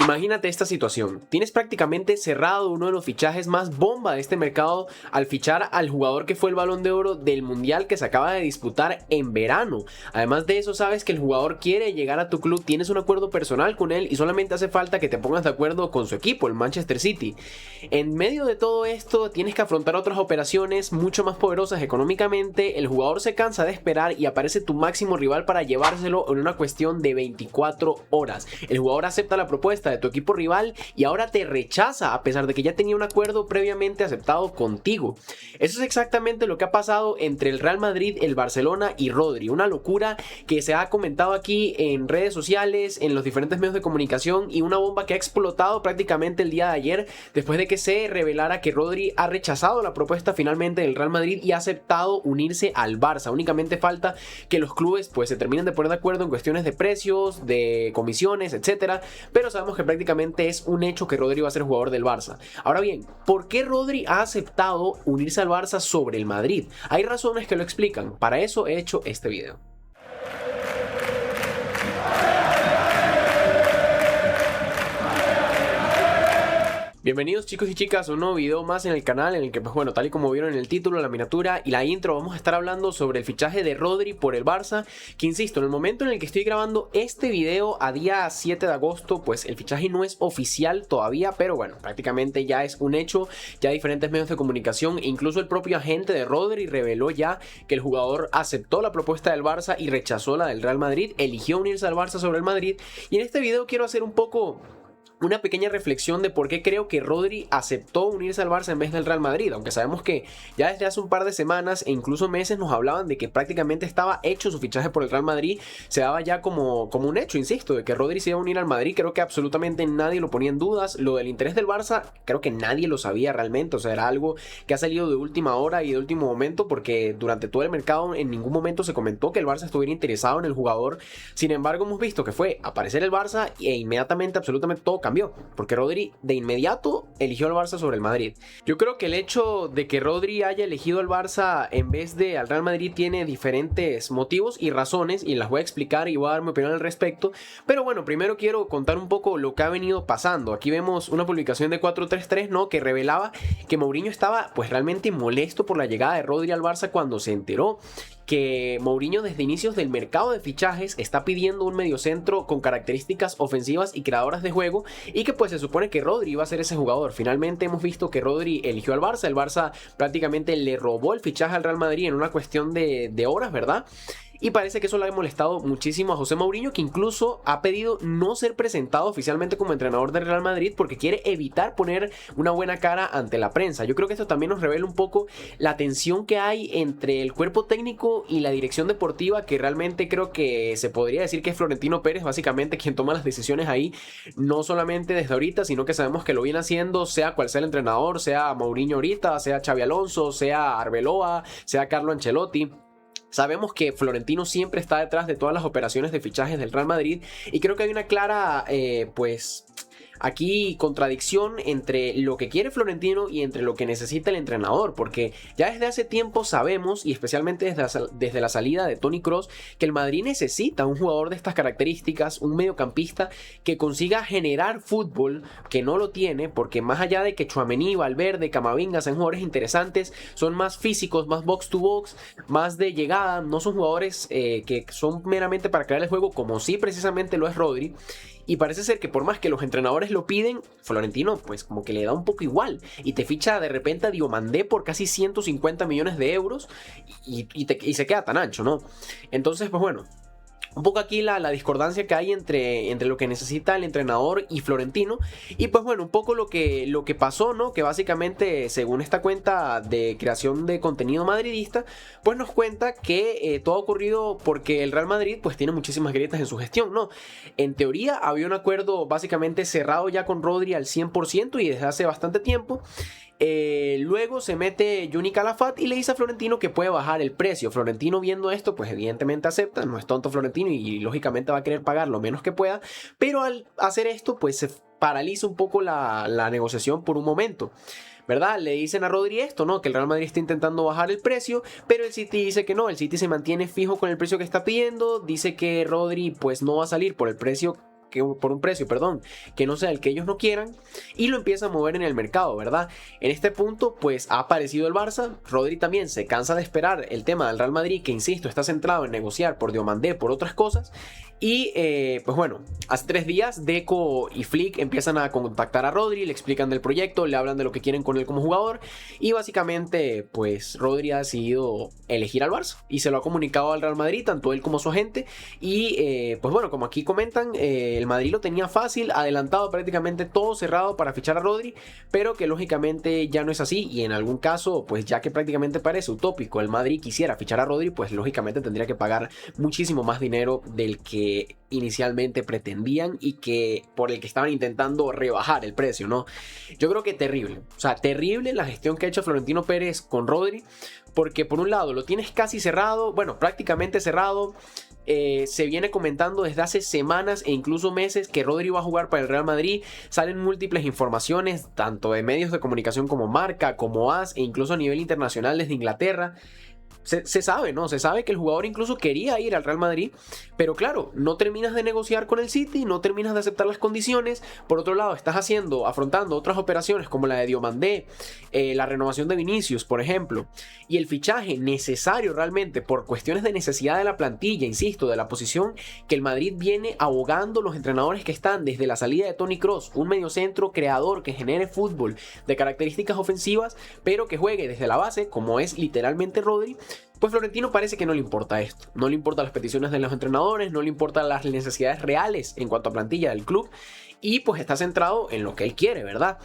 Imagínate esta situación, tienes prácticamente cerrado uno de los fichajes más bomba de este mercado al fichar al jugador que fue el Balón de Oro del Mundial que se acaba de disputar en verano. Además de eso, sabes que el jugador quiere llegar a tu club, tienes un acuerdo personal con él y solamente hace falta que te pongas de acuerdo con su equipo, el Manchester City. En medio de todo esto tienes que afrontar otras operaciones mucho más poderosas económicamente, el jugador se cansa de esperar y aparece tu máximo rival para llevárselo en una cuestión de 24 horas. El jugador acepta la propuesta de tu equipo rival y ahora te rechaza a pesar de que ya tenía un acuerdo previamente aceptado contigo. Eso es exactamente lo que ha pasado entre el Real Madrid, el Barcelona y Rodri, una locura que se ha comentado aquí en redes sociales, en los diferentes medios de comunicación y una bomba que ha explotado prácticamente el día de ayer después de que se revelara que Rodri ha rechazado la propuesta finalmente del Real Madrid y ha aceptado unirse al Barça. Únicamente falta que los clubes pues se terminen de poner de acuerdo en cuestiones de precios, de comisiones, etcétera, pero sabemos que prácticamente es un hecho que Rodri va a ser jugador del Barça. Ahora bien, ¿por qué Rodri ha aceptado unirse al Barça sobre el Madrid? Hay razones que lo explican, para eso he hecho este video. Bienvenidos chicos y chicas a un nuevo video más en el canal en el que pues bueno, tal y como vieron en el título, la miniatura y la intro, vamos a estar hablando sobre el fichaje de Rodri por el Barça, que insisto, en el momento en el que estoy grabando este video a día 7 de agosto, pues el fichaje no es oficial todavía, pero bueno, prácticamente ya es un hecho, ya diferentes medios de comunicación e incluso el propio agente de Rodri reveló ya que el jugador aceptó la propuesta del Barça y rechazó la del Real Madrid, eligió unirse al Barça sobre el Madrid, y en este video quiero hacer un poco una pequeña reflexión de por qué creo que Rodri aceptó unirse al Barça en vez del Real Madrid, aunque sabemos que ya desde hace un par de semanas e incluso meses nos hablaban de que prácticamente estaba hecho su fichaje por el Real Madrid, se daba ya como un hecho, insisto, de que Rodri se iba a unir al Madrid. Creo que absolutamente nadie lo ponía en dudas. Lo del interés del Barça creo que nadie lo sabía realmente, o sea, era algo que ha salido de última hora y de último momento, porque durante todo el mercado en ningún momento se comentó que el Barça estuviera interesado en el jugador. Sin embargo, hemos visto que fue aparecer el Barça e inmediatamente absolutamente todo cambió, porque Rodri de inmediato eligió al Barça sobre el Madrid. Yo creo que el hecho de que Rodri haya elegido al Barça en vez de al Real Madrid tiene diferentes motivos y razones, y las voy a explicar y voy a dar mi opinión al respecto. Pero bueno, primero quiero contar un poco lo que ha venido pasando. Aquí vemos una publicación de 433, ¿no?, que revelaba que Mourinho estaba pues realmente molesto por la llegada de Rodri al Barça cuando se enteró que Mourinho desde inicios del mercado de fichajes está pidiendo un mediocentro con características ofensivas y creadoras de juego, y que pues se supone que Rodri iba a ser ese jugador. Finalmente hemos visto que Rodri eligió al Barça, el Barça prácticamente le robó el fichaje al Real Madrid en una cuestión de horas, ¿verdad? Y parece que eso le ha molestado muchísimo a José Mourinho, que incluso ha pedido no ser presentado oficialmente como entrenador del Real Madrid porque quiere evitar poner una buena cara ante la prensa. Yo creo que esto también nos revela un poco la tensión que hay entre el cuerpo técnico y la dirección deportiva, que realmente creo que se podría decir que es Florentino Pérez básicamente quien toma las decisiones ahí, no solamente desde ahorita, sino que sabemos que lo viene haciendo sea cual sea el entrenador, sea Mourinho ahorita, sea Xabi Alonso, sea Arbeloa, sea Carlo Ancelotti. Sabemos que Florentino siempre está detrás de todas las operaciones de fichajes del Real Madrid, y creo que hay una clara pues aquí contradicción entre lo que quiere Florentino y entre lo que necesita el entrenador, porque ya desde hace tiempo sabemos, y especialmente desde la salida de Toni Kroos, que el Madrid necesita un jugador de estas características, un mediocampista que consiga generar fútbol, que no lo tiene, porque más allá de que Tchouaméni, Valverde, Camavinga sean jugadores interesantes, son más físicos, más box to box, más de llegada, no son jugadores que son meramente para crear el juego, como sí precisamente lo es Rodri. Y parece ser que por más que los entrenadores lo piden, Florentino pues como que le da un poco igual y te ficha de repente a Diomandé por casi 150 millones de euros y se queda tan ancho, ¿no? Entonces pues bueno, un poco aquí la discordancia que hay entre lo que necesita el entrenador y Florentino. Y pues bueno, un poco lo que pasó, ¿no? Que básicamente, según esta cuenta de creación de contenido madridista, pues nos cuenta que todo ha ocurrido porque el Real Madrid pues tiene muchísimas grietas en su gestión, ¿no? En teoría había un acuerdo básicamente cerrado ya con Rodri al 100% y desde hace bastante tiempo. Luego se mete Juni Calafat y le dice a Florentino que puede bajar el precio. Florentino, viendo esto, pues evidentemente acepta, no es tonto Florentino y lógicamente va a querer pagar lo menos que pueda, pero al hacer esto pues se paraliza un poco la negociación por un momento, ¿verdad? Le dicen a Rodri esto, ¿no? Que el Real Madrid está intentando bajar el precio, pero el City dice que no, el City se mantiene fijo con el precio que está pidiendo, dice que Rodri pues no va a salir por el precio por un precio, perdón, que no sea el que ellos no quieran, y lo empieza a mover en el mercado, ¿verdad? En este punto, pues ha aparecido el Barça. Rodri también se cansa de esperar el tema del Real Madrid, que insisto, está centrado en negociar por Diomandé, por otras cosas. Y pues bueno, hace 3 días Deco y Flick empiezan a contactar a Rodri, le explican del proyecto, le hablan de lo que quieren con él como jugador, y básicamente pues Rodri ha decidido elegir al Barça y se lo ha comunicado al Real Madrid, tanto él como su agente. Y pues bueno, como aquí comentan, el Madrid lo tenía fácil, adelantado, prácticamente todo cerrado para fichar a Rodri, pero que lógicamente ya no es así, y en algún caso, pues ya que prácticamente parece utópico el Madrid quisiera fichar a Rodri, pues lógicamente tendría que pagar muchísimo más dinero del que inicialmente pretendían y que por el que estaban intentando rebajar el precio, ¿no? Yo creo que terrible, o sea, terrible la gestión que ha hecho Florentino Pérez con Rodri, porque por un lado lo tienes casi cerrado, bueno, prácticamente cerrado. Se viene comentando desde hace semanas e incluso meses que Rodri va a jugar para el Real Madrid. Salen múltiples informaciones, tanto de medios de comunicación como Marca, como AS, e incluso a nivel internacional desde Inglaterra. Se sabe, ¿no? Se sabe que el jugador incluso quería ir al Real Madrid, pero claro, no terminas de negociar con el City, no terminas de aceptar las condiciones. Por otro lado, estás afrontando otras operaciones como la de Diomandé, la renovación de Vinicius, por ejemplo, y el fichaje necesario realmente por cuestiones de necesidad de la plantilla, insisto, de la posición que el Madrid viene abogando los entrenadores que están desde la salida de Toni Kroos, un mediocentro creador que genere fútbol de características ofensivas, pero que juegue desde la base, como es literalmente Rodri. Pues Florentino parece que no le importa esto, no le importan las peticiones de los entrenadores, no le importan las necesidades reales en cuanto a plantilla del club, y pues está centrado en lo que él quiere, ¿verdad?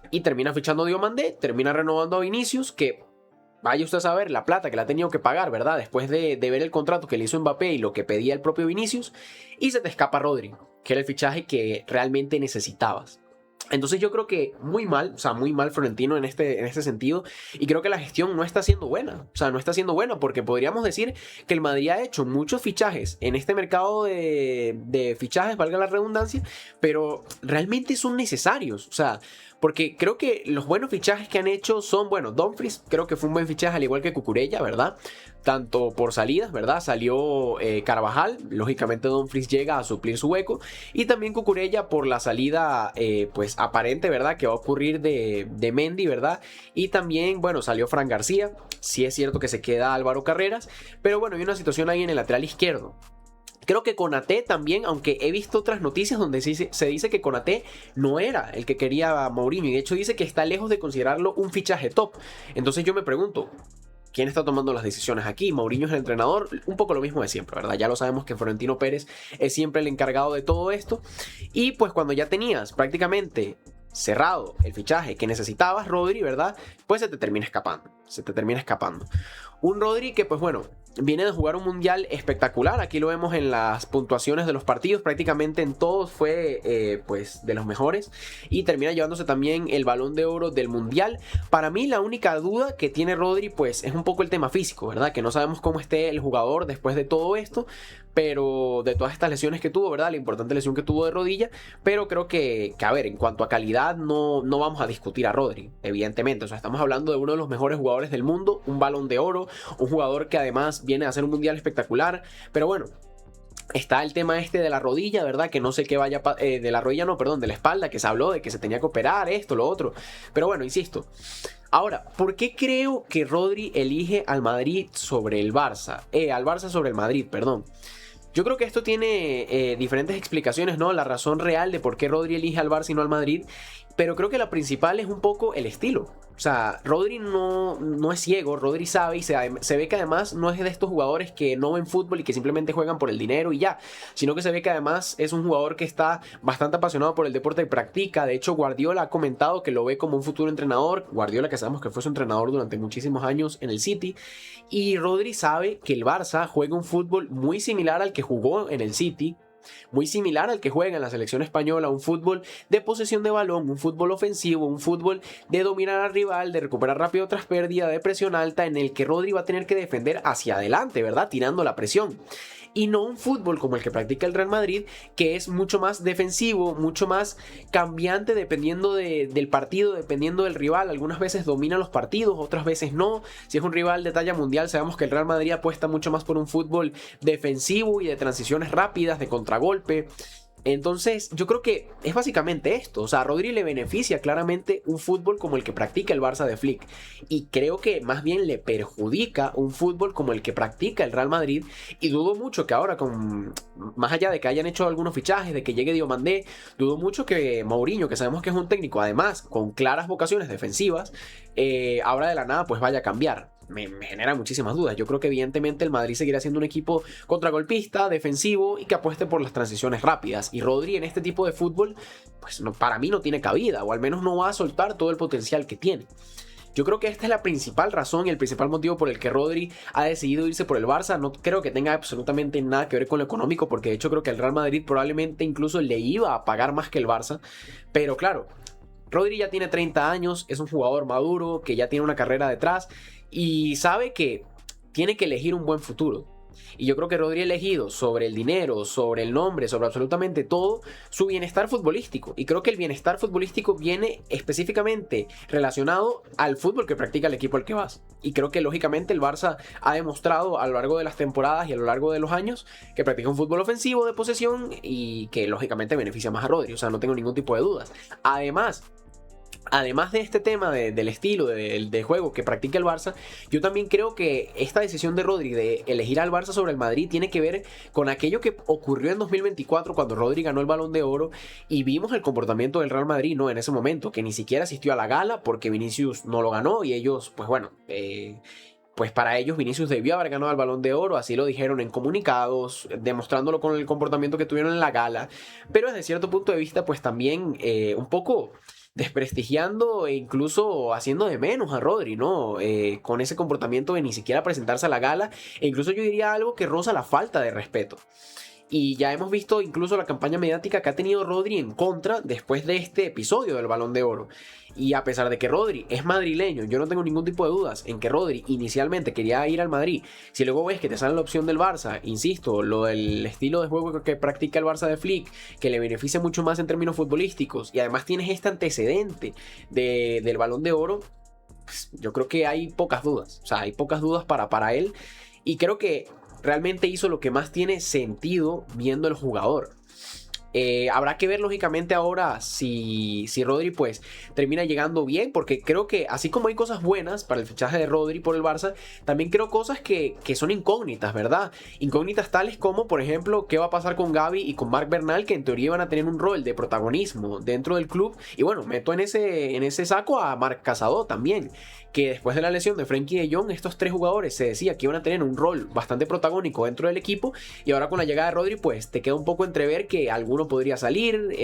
Y termina fichando a Diomandé, termina renovando a Vinicius, que vaya usted a saber la plata que le ha tenido que pagar, ¿verdad? Después de ver el contrato que le hizo Mbappé y lo que pedía el propio Vinicius, y se te escapa Rodri, que era el fichaje que realmente necesitabas. Entonces yo creo que muy mal, o sea, muy mal Florentino en este sentido, y creo que la gestión no está siendo buena, o sea, no está siendo buena, porque podríamos decir que el Madrid ha hecho muchos fichajes en este mercado de fichajes, valga la redundancia, pero realmente son necesarios, o sea, porque creo que los buenos fichajes que han hecho son, bueno, Dumfries creo que fue un buen fichaje al igual que Cucurella, ¿verdad? Tanto por salidas, ¿verdad? Salió Carvajal, lógicamente Dumfries llega a suplir su hueco, y también Cucurella por la salida pues aparente, ¿verdad? Que va a ocurrir de Mendy, ¿verdad? Y también, bueno, salió Fran García, sí es cierto que se queda Álvaro Carreras, pero bueno, hay una situación ahí en el lateral izquierdo. Creo que Konaté también, aunque he visto otras noticias donde se dice que Konaté no era el que quería Mourinho, y de hecho dice que está lejos de considerarlo un fichaje top. Entonces yo me pregunto, ¿quién está tomando las decisiones aquí? Mourinho es el entrenador, un poco lo mismo de siempre, ¿verdad? Ya lo sabemos que Florentino Pérez es siempre el encargado de todo esto. Y pues cuando ya tenías prácticamente cerrado el fichaje que necesitabas, Rodri, ¿verdad? Pues se te termina escapando. Un Rodri que, pues bueno, viene de jugar un mundial espectacular. Aquí lo vemos en las puntuaciones de los partidos. Prácticamente en todos fue pues de los mejores. Y termina llevándose también el Balón de Oro del mundial. Para mí la única duda que tiene Rodri pues es un poco el tema físico, ¿verdad? Que no sabemos cómo esté el jugador después de todo esto. Pero de todas estas lesiones que tuvo, ¿verdad? La importante lesión que tuvo de rodilla. Pero creo que a ver, en cuanto a calidad no vamos a discutir a Rodri, evidentemente. O sea, estamos hablando de uno de los mejores jugadores del mundo. Un Balón de Oro. Un jugador que además viene a hacer un mundial espectacular. Pero bueno, está el tema este de la rodilla, ¿verdad? Que no sé qué vaya... de la rodilla no, perdón, de la espalda. Que se habló de que se tenía que operar esto, lo otro. Pero bueno, insisto. Ahora, ¿por qué creo que Rodri elige al Madrid sobre el Barça? Al Barça sobre el Madrid, perdón. Yo creo que esto tiene diferentes explicaciones, ¿no? La razón real de por qué Rodri elige al Barça y no al Madrid. Pero creo que la principal es un poco el estilo. O sea, Rodri no es ciego, Rodri sabe y se ve que además no es de estos jugadores que no ven fútbol y que simplemente juegan por el dinero y ya, sino que se ve que además es un jugador que está bastante apasionado por el deporte y practica. De hecho, Guardiola ha comentado que lo ve como un futuro entrenador. Guardiola, que sabemos que fue su entrenador durante muchísimos años en el City. Y Rodri sabe que el Barça juega un fútbol muy similar al que jugó en el City, muy similar al que juega en la selección española, un fútbol de posesión de balón, un fútbol ofensivo, un fútbol de dominar al rival, de recuperar rápido tras pérdida, de presión alta, en el que Rodri va a tener que defender hacia adelante, ¿verdad? Tirando la presión. Y no un fútbol como el que practica el Real Madrid, que es mucho más defensivo, mucho más cambiante dependiendo del partido, dependiendo del rival. Algunas veces domina los partidos, otras veces no. Si es un rival de talla mundial, sabemos que el Real Madrid apuesta mucho más por un fútbol defensivo y de transiciones rápidas, de contragolpe. Entonces, yo creo que es básicamente esto. O sea, a Rodri le beneficia claramente un fútbol como el que practica el Barça de Flick. Y creo que más bien le perjudica un fútbol como el que practica el Real Madrid. Y dudo mucho que ahora, más allá de que hayan hecho algunos fichajes, de que llegue Diomandé, dudo mucho que Mourinho, que sabemos que es un técnico, además, con claras vocaciones defensivas, ahora de la nada pues vaya a cambiar. Me genera muchísimas dudas. Yo creo que evidentemente el Madrid seguirá siendo un equipo contragolpista, defensivo y que apueste por las transiciones rápidas. Y Rodri en este tipo de fútbol, pues no, para mí no tiene cabida, o al menos no va a soltar todo el potencial que tiene. Yo creo que esta es la principal razón y el principal motivo por el que Rodri ha decidido irse por el Barça. No creo que tenga absolutamente nada que ver con lo económico, porque de hecho creo que el Real Madrid probablemente incluso le iba a pagar más que el Barça. Pero claro, Rodri ya tiene 30 años, es un jugador maduro, que ya tiene una carrera detrás y sabe que tiene que elegir un buen futuro. Y yo creo que Rodri ha elegido sobre el dinero, sobre el nombre, sobre absolutamente todo, su bienestar futbolístico. Y creo que el bienestar futbolístico viene específicamente relacionado al fútbol que practica el equipo al que vas. Y creo que lógicamente el Barça ha demostrado a lo largo de las temporadas y a lo largo de los años que practica un fútbol ofensivo de posesión y que lógicamente beneficia más a Rodri. O sea, no tengo ningún tipo de dudas. Además de este tema del estilo de juego que practica el Barça, yo también creo que esta decisión de Rodri de elegir al Barça sobre el Madrid tiene que ver con aquello que ocurrió en 2024 cuando Rodri ganó el Balón de Oro y vimos el comportamiento del Real Madrid, ¿no? En ese momento, que ni siquiera asistió a la gala porque Vinicius no lo ganó y ellos, pues bueno, pues para ellos Vinicius debió haber ganado el Balón de Oro, así lo dijeron en comunicados, demostrándolo con el comportamiento que tuvieron en la gala, pero desde cierto punto de vista pues también un poco desprestigiando e incluso haciendo de menos a Rodri, ¿no? Con ese comportamiento de ni siquiera presentarse a la gala, e incluso yo diría algo que roza la falta de respeto. Y ya hemos visto incluso la campaña mediática que ha tenido Rodri en contra después de este episodio del Balón de Oro. Y a pesar de que Rodri es madrileño, yo no tengo ningún tipo de dudas en que Rodri inicialmente quería ir al Madrid. Si luego ves que te sale la opción del Barça, insisto, lo del estilo de juego que practica el Barça de Flick, que le beneficia mucho más en términos futbolísticos, y además tienes este antecedente del Balón de Oro, pues yo creo que hay pocas dudas. O sea, hay pocas dudas para él. Y creo que realmente hizo lo que más tiene sentido viendo el jugador. Habrá que ver lógicamente ahora si Rodri pues termina llegando bien, porque creo que así como hay cosas buenas para el fichaje de Rodri por el Barça, también creo cosas que son incógnitas, ¿verdad? Incógnitas tales como, por ejemplo, qué va a pasar con Gavi y con Marc Bernal, que en teoría van a tener un rol de protagonismo dentro del club. Y bueno, meto en ese saco a Marc Casado también, que después de la lesión de Frenkie de Jong, estos tres jugadores se decía que iban a tener un rol bastante protagónico dentro del equipo, y ahora con la llegada de Rodri pues te queda un poco entrever que alguno podría salir,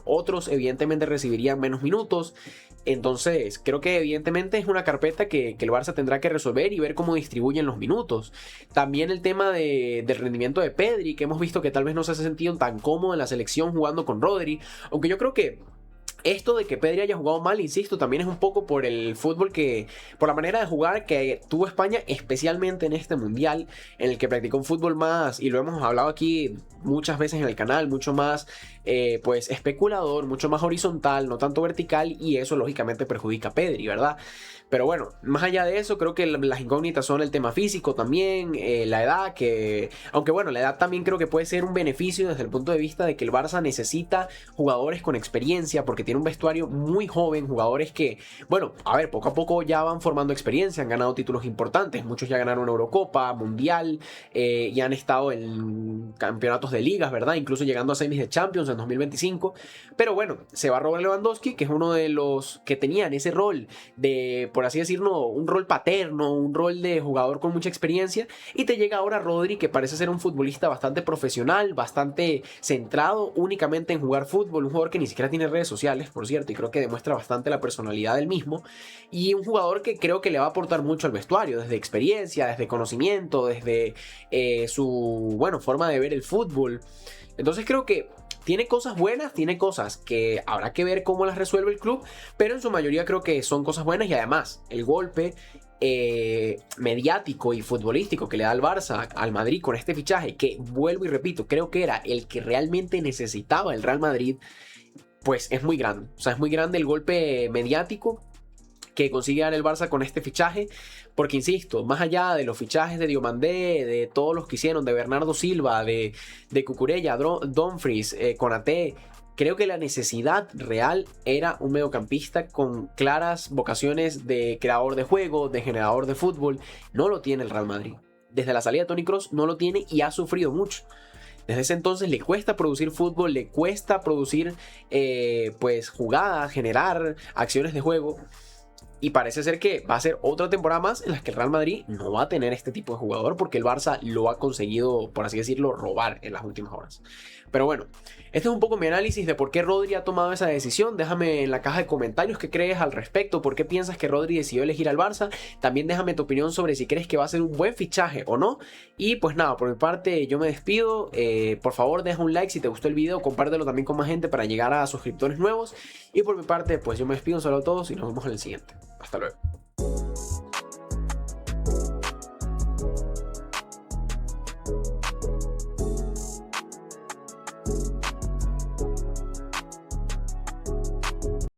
otros evidentemente recibirían menos minutos. Entonces creo que evidentemente es una carpeta que el Barça tendrá que resolver y ver cómo distribuyen los minutos. También el tema del rendimiento de Pedri, que hemos visto que tal vez no se ha sentido tan cómodo en la selección jugando con Rodri, aunque yo creo que esto de que Pedri haya jugado mal, insisto, también es un poco por el fútbol por la manera de jugar que tuvo España, especialmente en este mundial, en el que practicó un fútbol más, y lo hemos hablado aquí muchas veces en el canal, mucho más pues especulador, mucho más horizontal, no tanto vertical, y eso lógicamente perjudica a Pedri, ¿verdad? Pero bueno, más allá de eso, creo que las incógnitas son el tema físico también, la edad, aunque bueno, la edad también creo que puede ser un beneficio desde el punto de vista de que el Barça necesita jugadores con experiencia, porque tiene un vestuario muy joven, jugadores que, bueno, a ver, poco a poco ya van formando experiencia, han ganado títulos importantes, muchos ya ganaron Eurocopa, Mundial, y han estado en campeonatos de ligas, ¿verdad? Incluso llegando a semis de Champions en 2025, pero bueno, se va Robert Lewandowski, que es uno de los que tenían ese rol de, por así decirlo, un rol paterno, un rol de jugador con mucha experiencia, y te llega ahora Rodri, que parece ser un futbolista bastante profesional, bastante centrado únicamente en jugar fútbol, un jugador que ni siquiera tiene redes sociales, por cierto, y creo que demuestra bastante la personalidad del mismo, y un jugador que creo que le va a aportar mucho al vestuario, desde experiencia, desde conocimiento, desde su, bueno, forma de ver el fútbol. Entonces creo que tiene cosas buenas, tiene cosas que habrá que ver cómo las resuelve el club, pero en su mayoría creo que son cosas buenas, y además el golpe mediático y futbolístico que le da al Barça al Madrid con este fichaje, que vuelvo y repito, creo que era el que realmente necesitaba el Real Madrid, pues es muy grande. O sea, es muy grande el golpe mediático. que consigue dar el Barça con este fichaje, porque insisto, más allá de los fichajes de Diomandé, de todos los que hicieron, de Bernardo Silva, de Cucurella, Dumfries, Konaté, creo que la necesidad real era un mediocampista con claras vocaciones de creador de juego, de generador de fútbol. No lo tiene el Real Madrid. Desde la salida de Toni Kroos no lo tiene y ha sufrido mucho. Desde ese entonces le cuesta producir fútbol, le cuesta producir pues jugadas, generar acciones de juego. Y parece ser que va a ser otra temporada más en la que el Real Madrid no va a tener este tipo de jugador porque el Barça lo ha conseguido, por así decirlo, robar en las últimas horas. Pero bueno, este es un poco mi análisis de por qué Rodri ha tomado esa decisión. Déjame en la caja de comentarios qué crees al respecto, por qué piensas que Rodri decidió elegir al Barça. También déjame tu opinión sobre si crees que va a ser un buen fichaje o no. Y pues nada, por mi parte yo me despido. Por favor deja un like si te gustó el video, compártelo también con más gente para llegar a suscriptores nuevos. Y por mi parte pues yo me despido, un saludo a todos y nos vemos en el siguiente. Hasta luego.